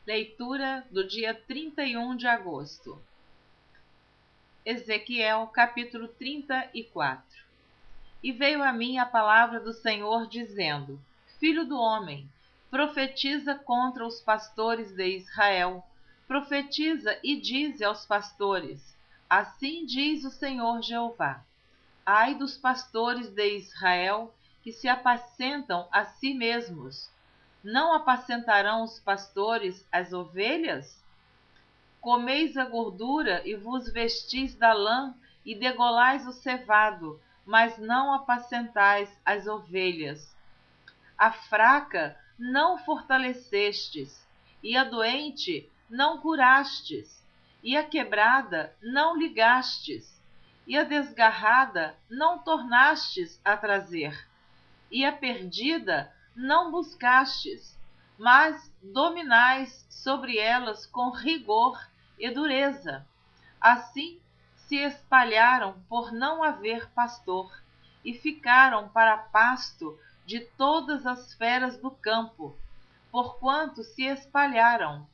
Leitura do dia 31 de agosto. Ezequiel, capítulo 34. E veio a mim a palavra do Senhor, dizendo: Filho do homem, profetiza contra os pastores de Israel. Profetiza e dize aos pastores: Assim diz o Senhor Jeová: Ai dos pastores de Israel, que se apacentam a si mesmos. Não apacentarão os pastores as ovelhas? Comeis a gordura e vos vestis da lã e degolais o cevado, mas não apacentais as ovelhas. A fraca não fortalecestes, e a doente não curastes, e a quebrada não ligastes, e a desgarrada não tornastes a trazer, e a perdida não buscastes, mas dominais sobre elas com rigor e dureza. Assim se espalharam por não haver pastor, e ficaram para pasto de todas as feras do campo, porquanto se espalharam.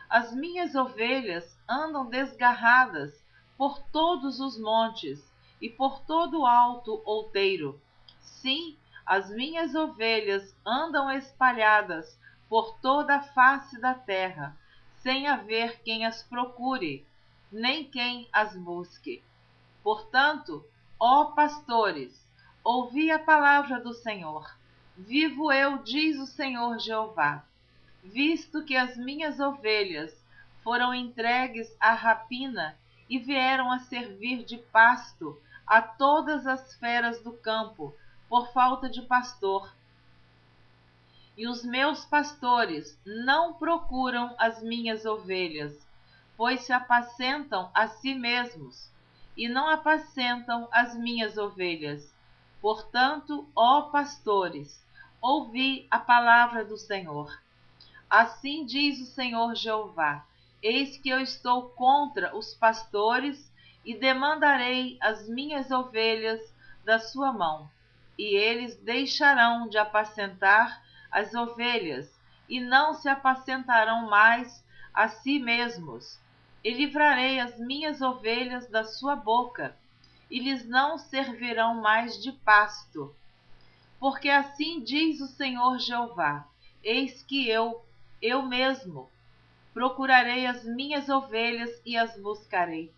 As minhas ovelhas andam desgarradas por todos os montes e por todo o alto outeiro. Sim, as minhas ovelhas andam espalhadas por toda a face da terra, sem haver quem as procure, nem quem as busque. Portanto, ó pastores, ouvi a palavra do Senhor. Vivo eu, diz o Senhor Jeová, visto que as minhas ovelhas foram entregues à rapina e vieram a servir de pasto a todas as feras do campo, por falta de pastor. E os meus pastores não procuram as minhas ovelhas, pois se apacentam a si mesmos, e não apacentam as minhas ovelhas. Portanto, ó pastores, ouvi a palavra do Senhor. Assim diz o Senhor Jeová: Eis que eu estou contra os pastores e demandarei as minhas ovelhas da sua mão, e eles deixarão de apacentar as ovelhas e não se apacentarão mais a si mesmos. E livrarei as minhas ovelhas da sua boca, e lhes não servirão mais de pasto. Porque assim diz o Senhor Jeová: Eis que eu mesmo, procurarei as minhas ovelhas e as buscarei.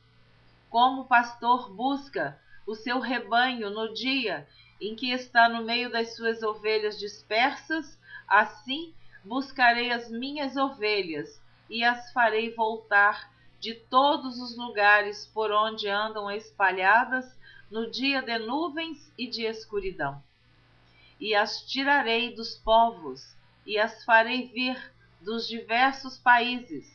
Como o pastor busca o seu rebanho no dia em que está no meio das suas ovelhas dispersas, assim buscarei as minhas ovelhas e as farei voltar de todos os lugares por onde andam espalhadas no dia de nuvens e de escuridão. E as tirarei dos povos, e as farei vir dos diversos países,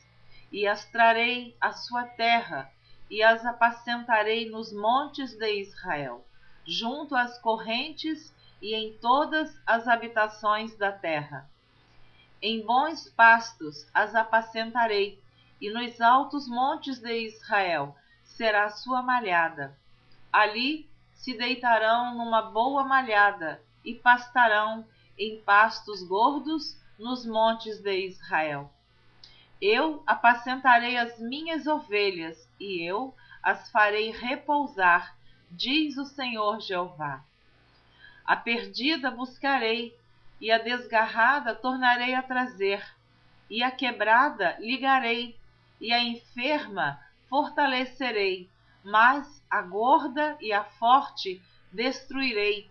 e as trarei à sua terra, e as apacentarei nos montes de Israel, junto às correntes e em todas as habitações da terra. Em bons pastos as apacentarei, e nos altos montes de Israel será sua malhada. Ali se deitarão numa boa malhada, e pastarão em pastos gordos nos montes de Israel. Eu apacentarei as minhas ovelhas, e eu as farei repousar, diz o Senhor Jeová. A perdida buscarei, e a desgarrada tornarei a trazer, e a quebrada ligarei, e a enferma fortalecerei, mas a gorda e a forte destruirei,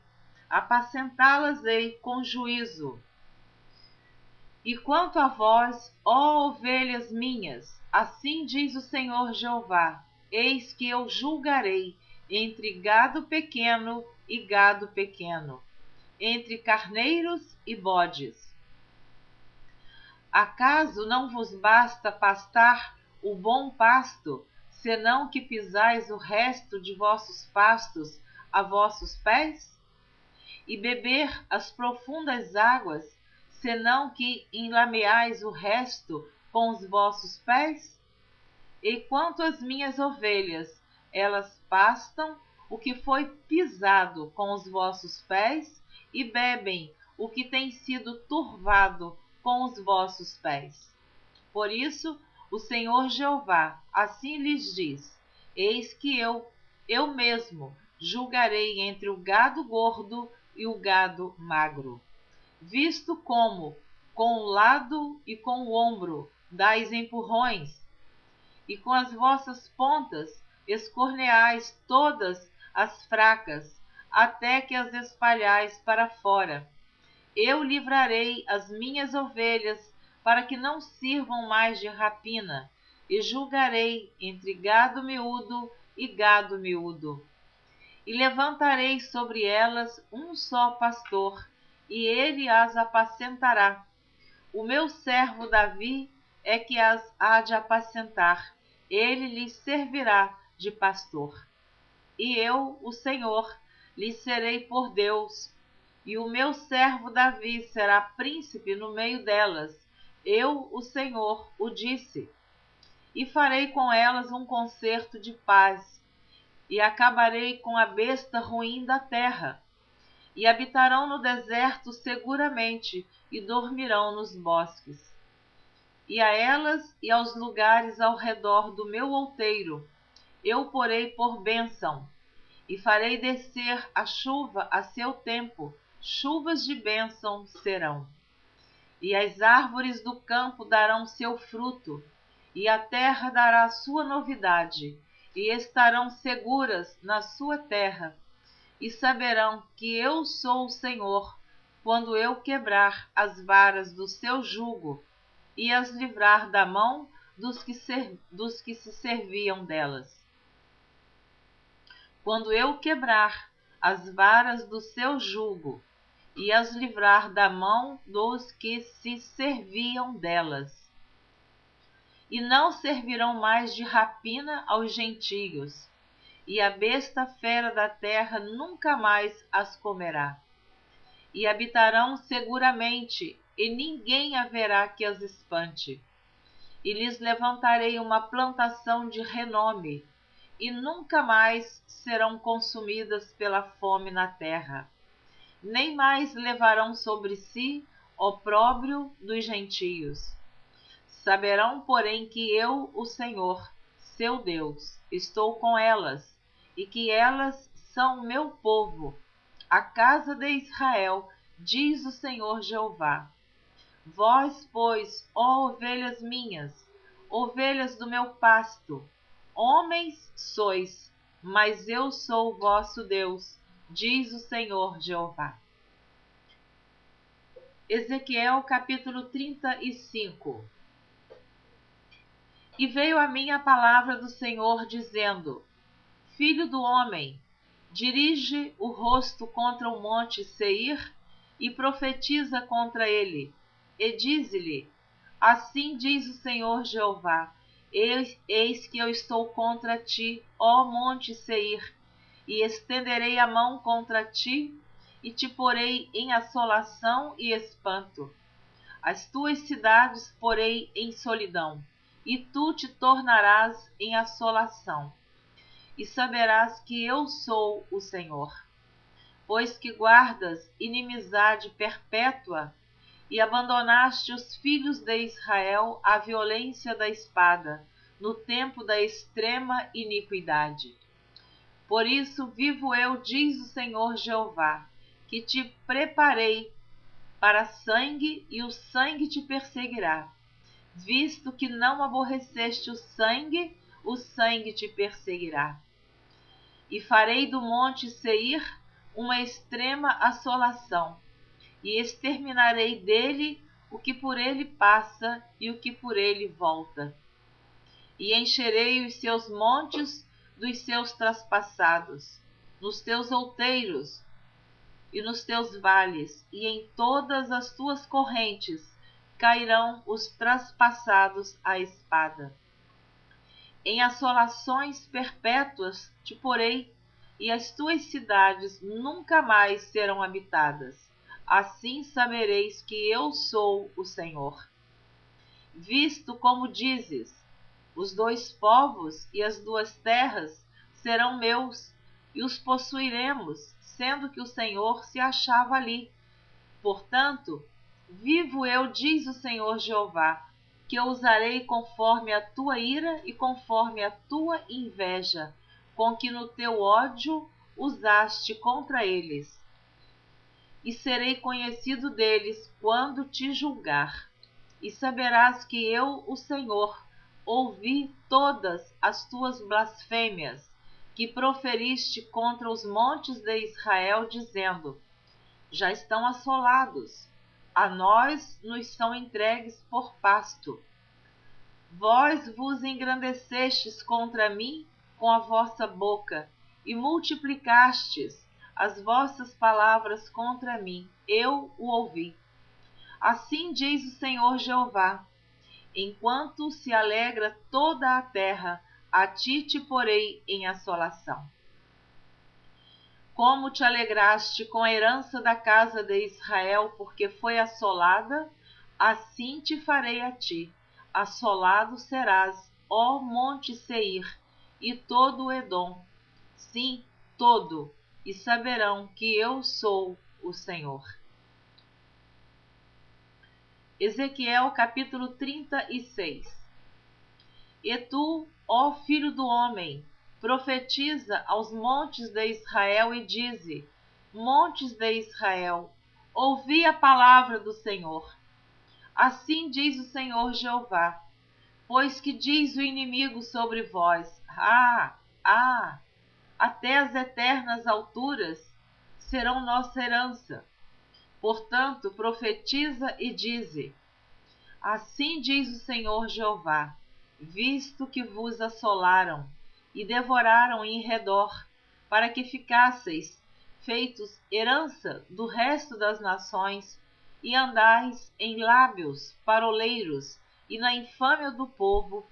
apacentá-las-ei com juízo. E quanto a vós, ó ovelhas minhas, assim diz o Senhor Jeová: Eis que eu julgarei entre gado pequeno e gado pequeno, entre carneiros e bodes. Acaso não vos basta pastar o bom pasto, senão que pisais o resto de vossos pastos a vossos pés? E beber as profundas águas, senão que enlameais o resto com os vossos pés? E quanto às minhas ovelhas, elas pastam o que foi pisado com os vossos pés e bebem o que tem sido turvado com os vossos pés. Por isso, o Senhor Jeová assim lhes diz: Eis que eu mesmo, julgarei entre o gado gordo e o gado magro. Visto como, com o lado e com o ombro, dais empurrões, e com as vossas pontas escorneais todas as fracas, até que as espalhais para fora. Eu livrarei as minhas ovelhas, para que não sirvam mais de rapina, e julgarei entre gado miúdo e gado miúdo. E levantarei sobre elas um só pastor, e ele as apacentará. O meu servo Davi é que as há de apacentar, ele lhes servirá de pastor. E eu, o Senhor, lhes serei por Deus, e o meu servo Davi será príncipe no meio delas. Eu, o Senhor, o disse. E farei com elas um concerto de paz, e acabarei com a besta ruim da terra. E habitarão no deserto seguramente, e dormirão nos bosques. E a elas e aos lugares ao redor do meu outeiro eu porei por bênção, e farei descer a chuva a seu tempo, chuvas de bênção serão. E as árvores do campo darão seu fruto, e a terra dará sua novidade, e estarão seguras na sua terra, e saberão que eu sou o Senhor, quando eu quebrar as varas do seu jugo, e as livrar da mão dos que se serviam delas. Quando eu quebrar as varas do seu jugo, e as livrar da mão dos que se serviam delas. E não servirão mais de rapina aos gentios, e a besta fera da terra nunca mais as comerá. E habitarão seguramente, e ninguém haverá que as espante. E lhes levantarei uma plantação de renome, e nunca mais serão consumidas pela fome na terra. Nem mais levarão sobre si opróbrio dos gentios. Saberão, porém, que eu, o Senhor, seu Deus, estou com elas, e que elas são meu povo, a casa de Israel, diz o Senhor Jeová. Vós, pois, ó ovelhas minhas, ovelhas do meu pasto, homens sois, mas eu sou o vosso Deus, diz o Senhor Jeová. Ezequiel capítulo 35. E veio a mim a palavra do Senhor, dizendo: Filho do homem, dirige o rosto contra o monte Seir e profetiza contra ele, e dize-lhe: Assim diz o Senhor Jeová: Eis que eu estou contra ti, ó monte Seir, e estenderei a mão contra ti, e te porei em assolação e espanto. As tuas cidades porei em solidão, e tu te tornarás em assolação. E saberás que eu sou o Senhor. Pois que guardas inimizade perpétua, e abandonaste os filhos de Israel à violência da espada, no tempo da extrema iniquidade. Por isso vivo eu, diz o Senhor Jeová, que te preparei para sangue, e o sangue te perseguirá. Visto que não aborreceste o sangue te perseguirá. E farei do monte Seir uma extrema assolação, e exterminarei dele o que por ele passa e o que por ele volta. E encherei os seus montes dos seus traspassados, nos teus outeiros e nos teus vales, e em todas as tuas correntes cairão os traspassados à espada. Em assolações perpétuas te porei, e as tuas cidades nunca mais serão habitadas. Assim sabereis que eu sou o Senhor. Visto como dizes, os dois povos e as duas terras serão meus, e os possuiremos, sendo que o Senhor se achava ali. Portanto, vivo eu, diz o Senhor Jeová, que eu usarei conforme a tua ira e conforme a tua inveja, com que no teu ódio usaste contra eles. E serei conhecido deles quando te julgar. E saberás que eu, o Senhor, ouvi todas as tuas blasfêmias, que proferiste contra os montes de Israel, dizendo: já estão assolados, a nós nos são entregues por pasto. Vós vos engrandecestes contra mim com a vossa boca, e multiplicastes as vossas palavras contra mim, eu o ouvi. Assim diz o Senhor Jeová: enquanto se alegra toda a terra, a ti te porei em assolação. Como te alegraste com a herança da casa de Israel, porque foi assolada, assim te farei a ti. Assolado serás, ó monte Seir, e todo o Edom. Sim, todo, e saberão que eu sou o Senhor. Ezequiel capítulo 36. E tu, ó filho do homem, profetiza aos montes de Israel e dize: montes de Israel, ouvi a palavra do Senhor. Assim diz o Senhor Jeová: pois que diz o inimigo sobre vós: até as eternas alturas serão nossa herança. Portanto, profetiza e dize: assim diz o Senhor Jeová: visto que vos assolaram e devoraram em redor, para que ficasseis feitos herança do resto das nações, e andais em lábios paroleiros e na infâmia do povo.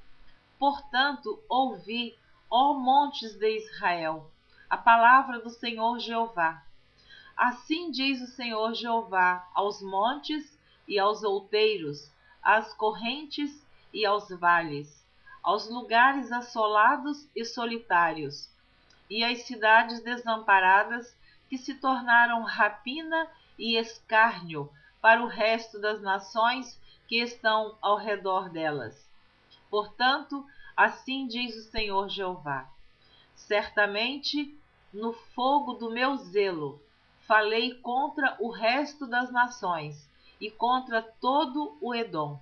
Portanto, ouvi, ó montes de Israel, a palavra do Senhor Jeová. Assim diz o Senhor Jeová aos montes e aos outeiros, às correntes e aos vales, aos lugares assolados e solitários, e às cidades desamparadas que se tornaram rapina e escárnio para o resto das nações que estão ao redor delas. Portanto, assim diz o Senhor Jeová: certamente, no fogo do meu zelo, falei contra o resto das nações e contra todo o Edom.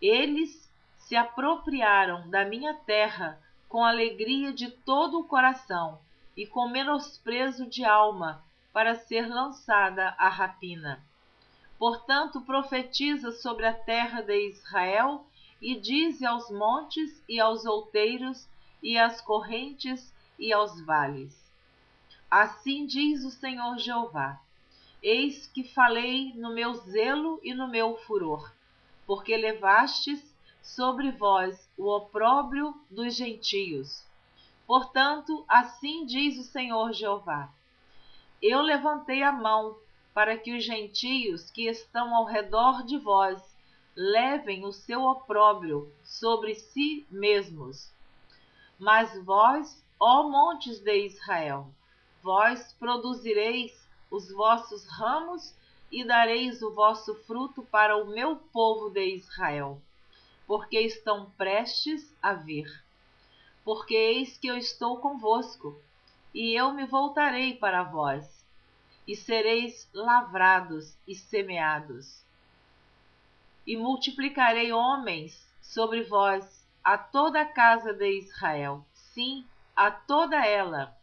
Eles se apropriaram da minha terra com alegria de todo o coração e com menosprezo de alma, para ser lançada à rapina. Portanto, profetiza sobre a terra de Israel e dize aos montes e aos outeiros e às correntes e aos vales: assim diz o Senhor Jeová: eis que falei no meu zelo e no meu furor, porque levastes sobre vós o opróbrio dos gentios. Portanto, assim diz o Senhor Jeová: eu levantei a mão para que os gentios que estão ao redor de vós levem o seu opróbrio sobre si mesmos. Mas vós, ó montes de Israel, vós produzireis os vossos ramos e dareis o vosso fruto para o meu povo de Israel, porque estão prestes a vir. Porque eis que eu estou convosco, e eu me voltarei para vós, e sereis lavrados e semeados. E multiplicarei homens sobre vós, a toda a casa de Israel, sim, a toda ela.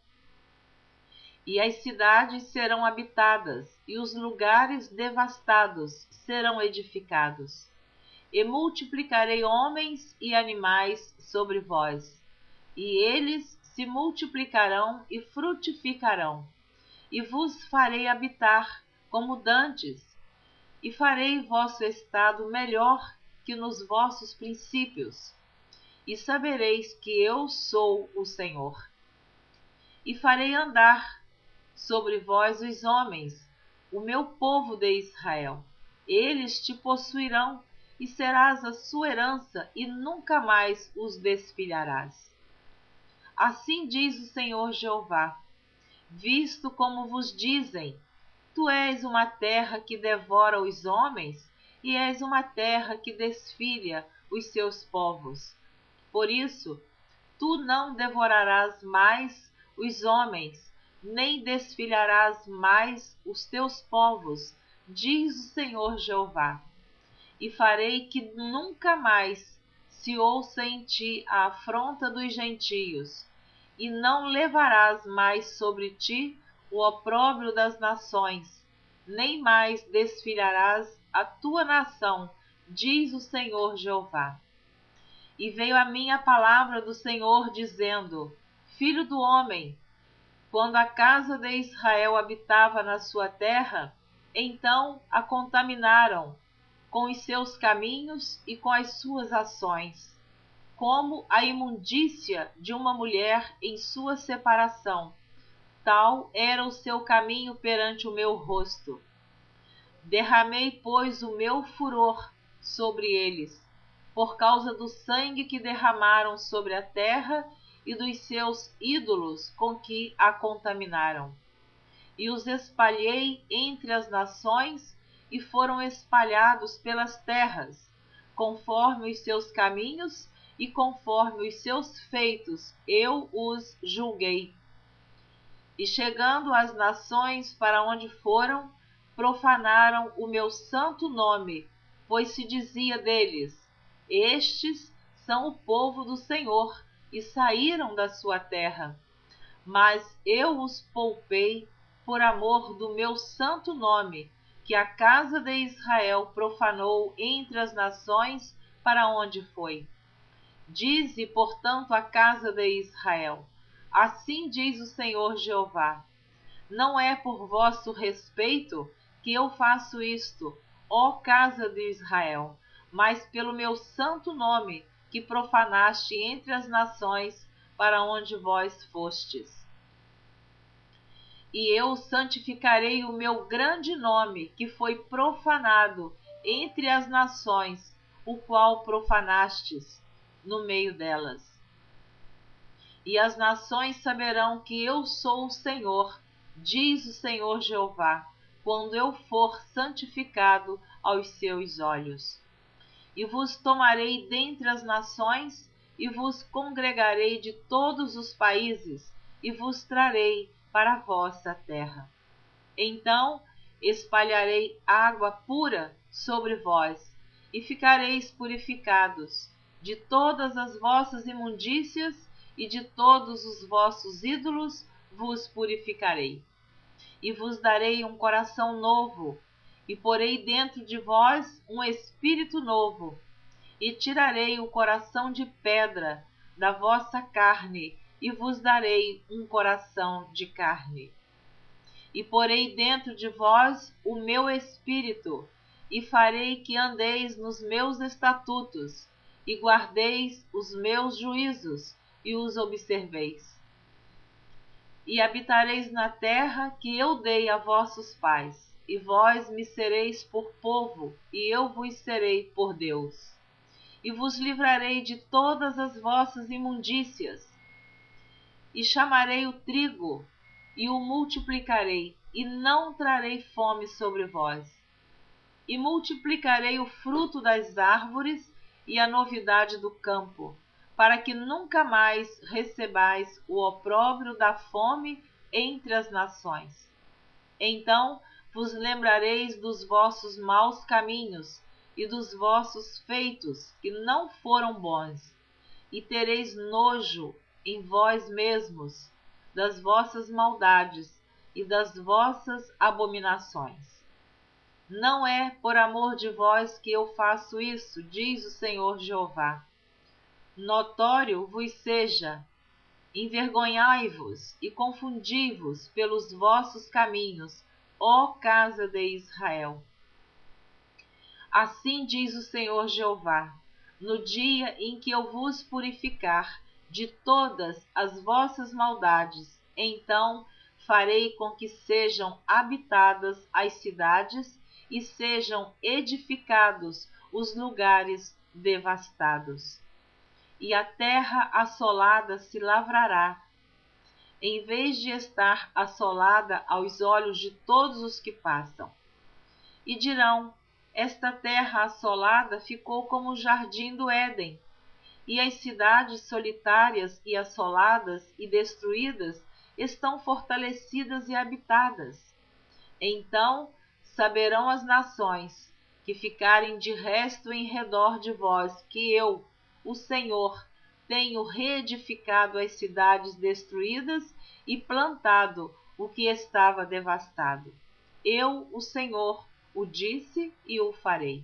E as cidades serão habitadas, e os lugares devastados serão edificados. E multiplicarei homens e animais sobre vós, e eles se multiplicarão e frutificarão. E vos farei habitar como dantes, e farei vosso estado melhor que nos vossos princípios, e sabereis que eu sou o Senhor. E farei andar sobre vós os homens, o meu povo de Israel. Eles te possuirão, e serás a sua herança, e nunca mais os despilharás. Assim diz o Senhor Jeová: visto como vos dizem: tu és uma terra que devora os homens e és uma terra que desfilha os seus povos. Por isso, tu não devorarás mais os homens, nem desfilharás mais os teus povos, diz o Senhor Jeová. E farei que nunca mais se ouça em ti a afronta dos gentios, e não levarás mais sobre ti o opróbrio das nações, nem mais desfilharás a tua nação, diz o Senhor Jeová. E veio a mim a palavra do Senhor, dizendo: Filho do homem, quando a casa de Israel habitava na sua terra, então a contaminaram com os seus caminhos e com as suas ações, como a imundícia de uma mulher em sua separação. Tal era o seu caminho perante o meu rosto. Derramei, pois, o meu furor sobre eles, por causa do sangue que derramaram sobre a terra e dos seus ídolos com que a contaminaram. E os espalhei entre as nações, e foram espalhados pelas terras, conforme os seus caminhos e conforme os seus feitos, eu os julguei. E chegando às nações para onde foram, profanaram o meu santo nome, pois se dizia deles: Estes são o povo do Senhor, e saíram da sua terra. Mas eu os poupei por amor do meu santo nome, que a casa de Israel profanou entre as nações para onde foi. Dize, portanto, a casa de Israel: Assim diz o Senhor Jeová: Não é por vosso respeito que eu faço isto, ó casa de Israel, mas pelo meu santo nome, que profanaste entre as nações para onde vós fostes. E eu santificarei o meu grande nome, que foi profanado entre as nações, o qual profanastes no meio delas. E as nações saberão que eu sou o Senhor, diz o Senhor Jeová, quando eu for santificado aos seus olhos. E vos tomarei dentre as nações, e vos congregarei de todos os países, e vos trarei para a vossa terra. Então espalharei água pura sobre vós, e ficareis purificados. De todas as vossas imundícias e de todos os vossos ídolos vos purificarei. E vos darei um coração novo, e porei dentro de vós um espírito novo, e tirarei o coração de pedra da vossa carne, e vos darei um coração de carne. E porei dentro de vós o meu espírito, e farei que andeis nos meus estatutos, e guardeis os meus juízos, e os observeis. E habitareis na terra que eu dei a vossos pais, e vós me sereis por povo, e eu vos serei por Deus. E vos livrarei de todas as vossas imundícias, e chamarei o trigo, e o multiplicarei, e não trarei fome sobre vós. E multiplicarei o fruto das árvores e a novidade do campo, para que nunca mais recebais o opróbrio da fome entre as nações. Então vos lembrareis dos vossos maus caminhos e dos vossos feitos, que não foram bons, e tereis nojo em vós mesmos das vossas maldades e das vossas abominações. Não é por amor de vós que eu faço isso, diz o Senhor Jeová. Notório vos seja, envergonhai-vos e confundi-vos pelos vossos caminhos, ó casa de Israel. Assim diz o Senhor Jeová: no dia em que eu vos purificar de todas as vossas maldades, então farei com que sejam habitadas as cidades e sejam edificados os lugares devastados. E a terra assolada se lavrará, em vez de estar assolada aos olhos de todos os que passam. E dirão: esta terra assolada ficou como o jardim do Éden, e as cidades solitárias e assoladas e destruídas estão fortalecidas e habitadas. Então saberão as nações que ficarem de resto em redor de vós, que eu, o Senhor, tenho reedificado as cidades destruídas e plantado o que estava devastado. Eu, o Senhor, o disse e o farei.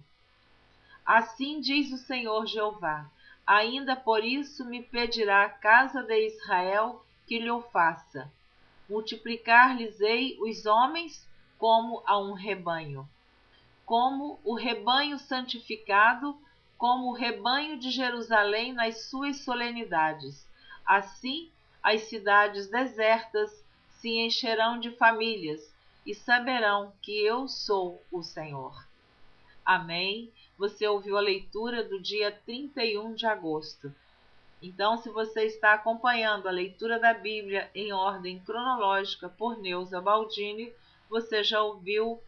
Assim diz o Senhor Jeová: ainda por isso me pedirá a casa de Israel que lhe o faça. Multiplicar-lhes-ei os homens como a um rebanho, como o rebanho santificado, como o rebanho de Jerusalém nas suas solenidades. Assim, as cidades desertas se encherão de famílias e saberão que eu sou o Senhor. Amém? Você ouviu a leitura do dia 31 de agosto. Então, se você está acompanhando a leitura da Bíblia em ordem cronológica por Neuza Baldini, você já ouviu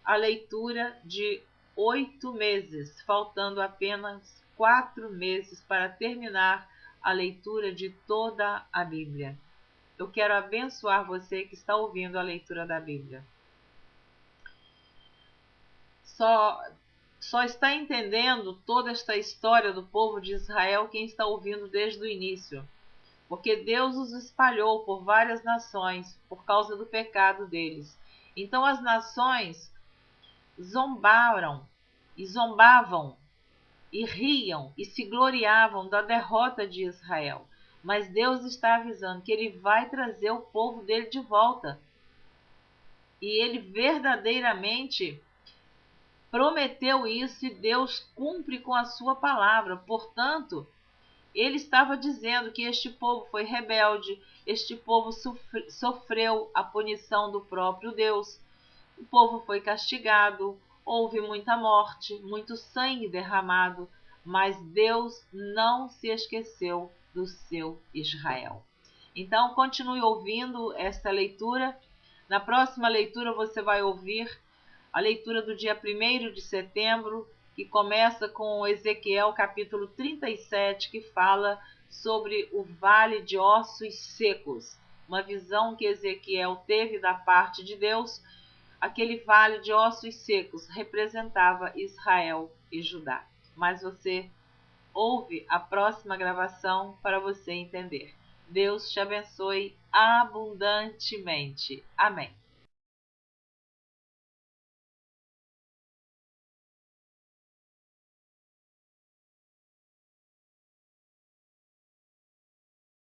a leitura de 8 meses, faltando apenas 4 meses para terminar a leitura de toda a Bíblia. Eu quero abençoar você que está ouvindo a leitura da Bíblia. Só está entendendo toda esta história do povo de Israel quem está ouvindo desde o início, porque Deus os espalhou por várias nações por causa do pecado deles. Então as nações zombavam e riam e se gloriavam da derrota de Israel. Mas Deus está avisando que Ele vai trazer o povo dele de volta. E Ele verdadeiramente prometeu isso e Deus cumpre com a sua palavra. Portanto, Ele estava dizendo que este povo foi rebelde, este povo sofreu a punição do próprio Deus. O povo foi castigado, houve muita morte, muito sangue derramado, mas Deus não se esqueceu do seu Israel. Então, continue ouvindo esta leitura. Na próxima leitura você vai ouvir a leitura do dia 1º de setembro, que começa com Ezequiel capítulo 37, que fala sobre o vale de ossos secos, uma visão que Ezequiel teve da parte de Deus. Aquele vale de ossos secos representava Israel e Judá. Mas você ouve a próxima gravação para você entender. Deus te abençoe abundantemente. Amém.